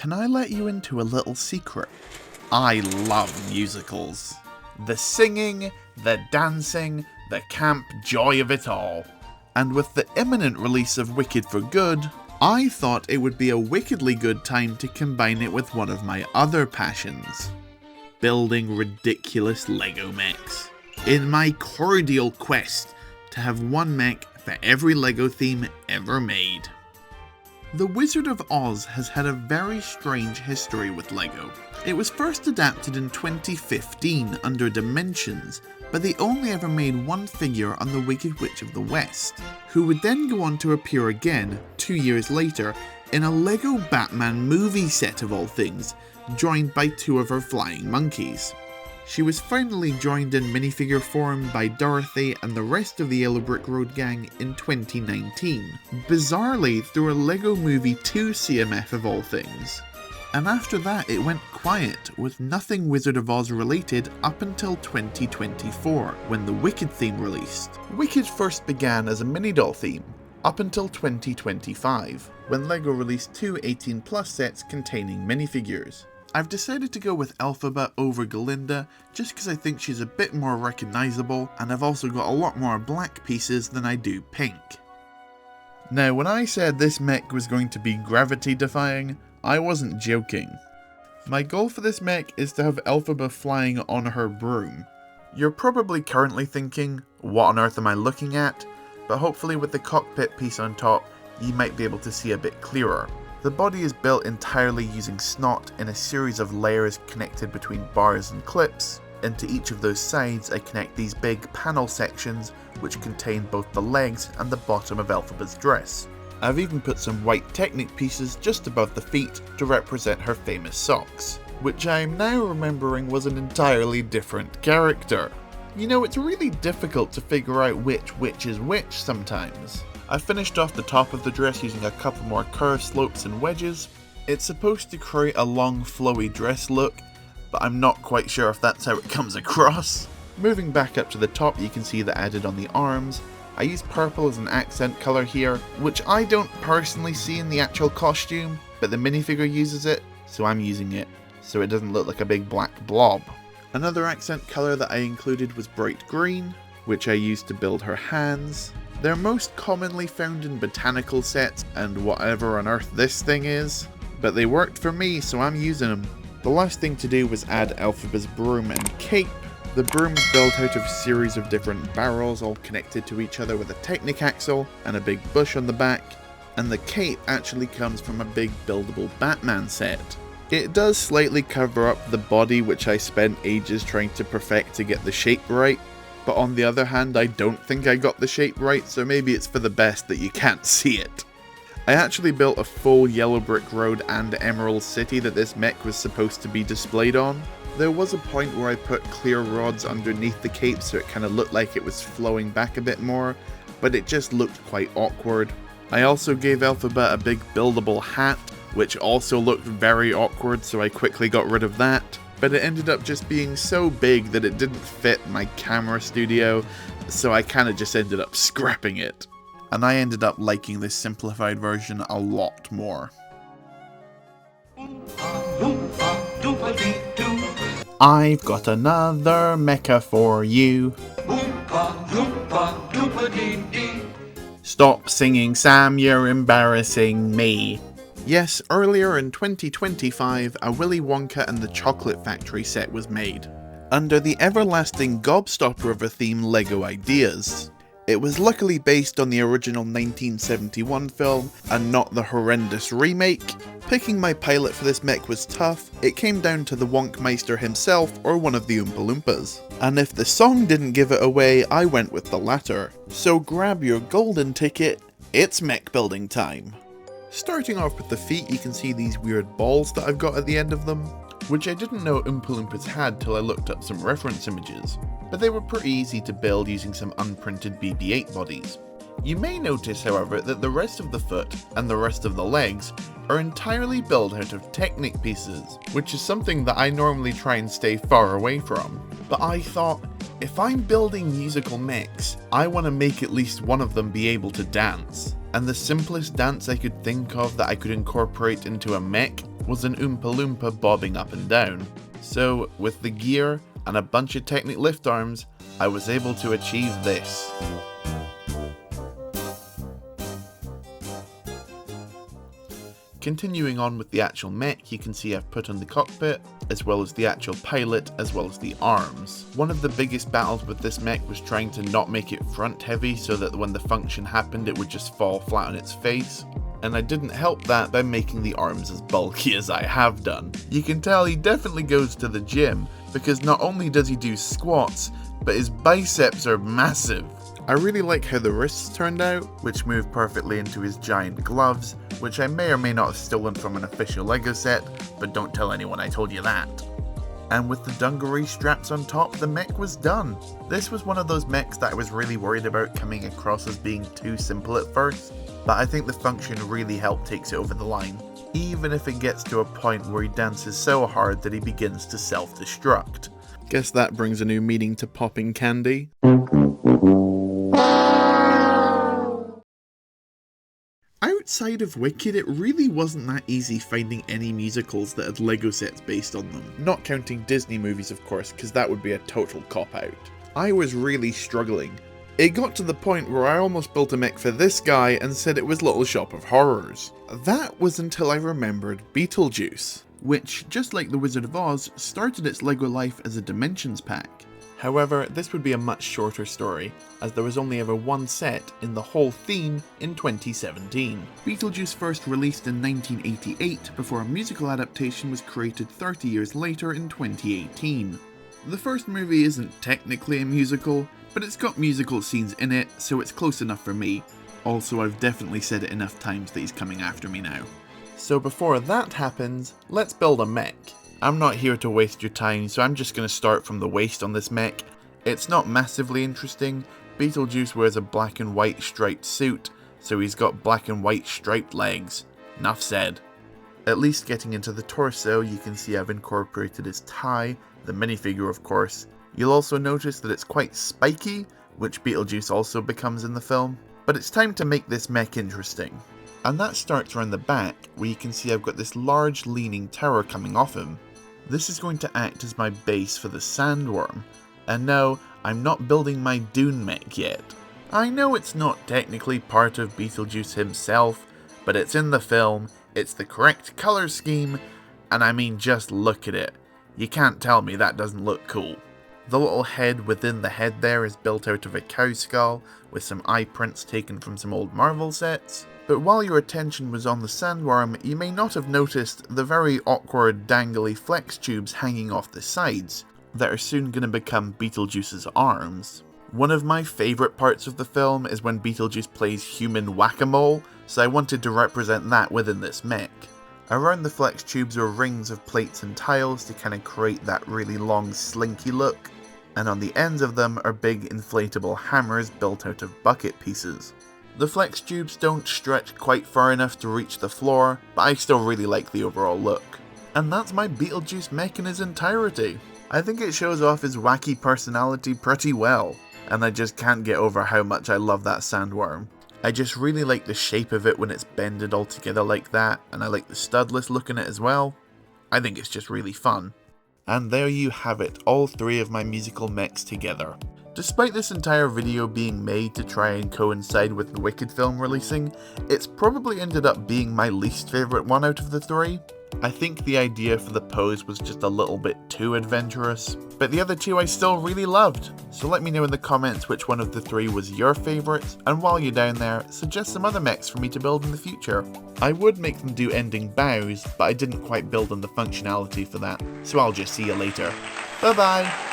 Can I let you into a little secret? I love musicals. The singing, the dancing, the camp joy of it all. And with the imminent release of Wicked for Good, I thought it would be a wickedly good time to combine it with one of my other passions. Building ridiculous Lego mechs. In my cordial quest to have one mech for every Lego theme ever made. The Wizard of Oz has had a very strange history with Lego. It was first adapted in 2015 under Dimensions, but they only ever made one figure on the Wicked Witch of the West, who would then go on to appear again 2 years later in a Lego Batman movie set of all things, joined by 2 of her flying monkeys. She was finally joined in minifigure form by Dorothy and the rest of the Yellow Brick Road gang in 2019, bizarrely through a Lego Movie 2 CMF of all things. And after that it went quiet, with nothing Wizard of Oz related up until 2024, when the Wicked theme released. Wicked first began as a mini doll theme, up until 2025, when Lego released 2 18+ sets containing minifigures. I've decided to go with Elphaba over Galinda just because I think she's a bit more recognisable, and I've also got a lot more black pieces than I do pink. Now, when I said this mech was going to be gravity defying, I wasn't joking. My goal for this mech is to have Elphaba flying on her broom. You're probably currently thinking, what on earth am I looking at? But hopefully with the cockpit piece on top, you might be able to see a bit clearer. The body is built entirely using snot in a series of layers connected between bars and clips. Into each of those sides I connect these big panel sections which contain both the legs and the bottom of Elphaba's dress. I've even put some white Technic pieces just above the feet to represent her famous socks, which I am now remembering was an entirely different character. You know, it's really difficult to figure out which is which sometimes. I finished off the top of the dress using a couple more curve slopes and wedges. It's supposed to create a long flowy dress look, but I'm not quite sure if that's how it comes across. Moving back up to the top, you can see that I added on the arms. I used purple as an accent colour here, which I don't personally see in the actual costume, but the minifigure uses it, so I'm using it, so it doesn't look like a big black blob. Another accent colour that I included was bright green, which I used to build her hands. They're most commonly found in botanical sets and whatever on earth this thing is, but they worked for me, so I'm using them. The last thing to do was add Elphaba's broom and cape. The broom's built out of a series of different barrels all connected to each other with a Technic axle and a big bush on the back, and the cape actually comes from a big buildable Batman set. It does slightly cover up the body, which I spent ages trying to perfect to get the shape right, but on the other hand I don't think I got the shape right, so maybe it's for the best that you can't see it. I actually built a full Yellow Brick Road and Emerald City that this mech was supposed to be displayed on. There was a point where I put clear rods underneath the cape so it kind of looked like it was flowing back a bit more, but it just looked quite awkward. I also gave Elphaba a big buildable hat, which also looked very awkward, so I quickly got rid of that. But it ended up just being so big that it didn't fit my camera studio, so I kind of just ended up scrapping it. And I ended up liking this simplified version a lot more. I've got another mecha for you. Stop singing, Sam, you're embarrassing me. Yes, earlier in 2025, a Willy Wonka and the Chocolate Factory set was made, under the everlasting gobstopper of a theme Lego Ideas. It was luckily based on the original 1971 film, and not the horrendous remake. Picking my pilot for this mech was tough. It came down to the Wonkmeister himself or one of the Oompa Loompas. And if the song didn't give it away, I went with the latter. So grab your golden ticket, it's mech building time. Starting off with the feet, you can see these weird balls that I've got at the end of them, which I didn't know Oompa Loompas had till I looked up some reference images, but they were pretty easy to build using some unprinted BB-8 bodies. You may notice, however, that the rest of the foot and the rest of the legs are entirely built out of Technic pieces, which is something that I normally try and stay far away from. But I thought, if I'm building musical mechs, I want to make at least one of them be able to dance. And the simplest dance I could think of that I could incorporate into a mech was an Oompa Loompa bobbing up and down. So, with the gear and a bunch of Technic lift arms, I was able to achieve this. Continuing on with the actual mech, you can see I've put on the cockpit, as well as the actual pilot, as well as the arms. One of the biggest battles with this mech was trying to not make it front heavy so that when the function happened it would just fall flat on its face. And I didn't help that by making the arms as bulky as I have done. You can tell he definitely goes to the gym, because not only does he do squats, but his biceps are massive. I really like how the wrists turned out, which move perfectly into his giant gloves, which I may or may not have stolen from an official LEGO set, but don't tell anyone I told you that. And with the dungaree straps on top, the mech was done. This was one of those mechs that I was really worried about coming across as being too simple at first, but I think the function really helped takes it over the line, even if it gets to a point where he dances so hard that he begins to self-destruct. Guess that brings a new meaning to popping candy. Outside of Wicked, it really wasn't that easy finding any musicals that had LEGO sets based on them. Not counting Disney movies, of course, because that would be a total cop-out. I was really struggling. It got to the point where I almost built a mech for this guy and said it was Little Shop of Horrors. That was until I remembered Beetlejuice, which, just like The Wizard of Oz, started its LEGO life as a Dimensions pack. However, this would be a much shorter story, as there was only ever one set in the whole theme in 2017. Beetlejuice first released in 1988 before a musical adaptation was created 30 years later in 2018. The first movie isn't technically a musical, but it's got musical scenes in it, so it's close enough for me. Also, I've definitely said it enough times that he's coming after me now. So before that happens, let's build a mech. I'm not here to waste your time, so I'm just going to start from the waist on this mech. It's not massively interesting. Beetlejuice wears a black and white striped suit, so he's got black and white striped legs. Enough said. At least getting into the torso, you can see I've incorporated his tie, the minifigure of course. You'll also notice that it's quite spiky, which Beetlejuice also becomes in the film. But it's time to make this mech interesting. And that starts around the back, where you can see I've got this large leaning tower coming off him. This is going to act as my base for the sandworm. And no, I'm not building my Dune mech yet. I know it's not technically part of Beetlejuice himself, but it's in the film, it's the correct colour scheme, and I mean just look at it. You can't tell me that doesn't look cool. The little head within the head there is built out of a cow skull, with some eye prints taken from some old Marvel sets. But while your attention was on the sandworm, you may not have noticed the very awkward dangly flex tubes hanging off the sides, that are soon going to become Beetlejuice's arms. One of my favourite parts of the film is when Beetlejuice plays human whack-a-mole, so I wanted to represent that within this mech. Around the flex tubes are rings of plates and tiles to kind of create that really long slinky look, and on the ends of them are big inflatable hammers built out of bucket pieces. The flex tubes don't stretch quite far enough to reach the floor, but I still really like the overall look. And that's my Beetlejuice mech in his entirety. I think it shows off his wacky personality pretty well, and I just can't get over how much I love that sandworm. I just really like the shape of it when it's bended all together like that, and I like the studless look in it as well. I think it's just really fun. And there you have it, all three of my musical mechs together. Despite this entire video being made to try and coincide with the Wicked film releasing, it's probably ended up being my least favourite one out of the three. I think the idea for the pose was just a little bit too adventurous, but the other two I still really loved. So let me know in the comments which one of the three was your favourite, and while you're down there, suggest some other mechs for me to build in the future. I would make them do ending bows, but I didn't quite build on the functionality for that, so I'll just see you later. Bye bye!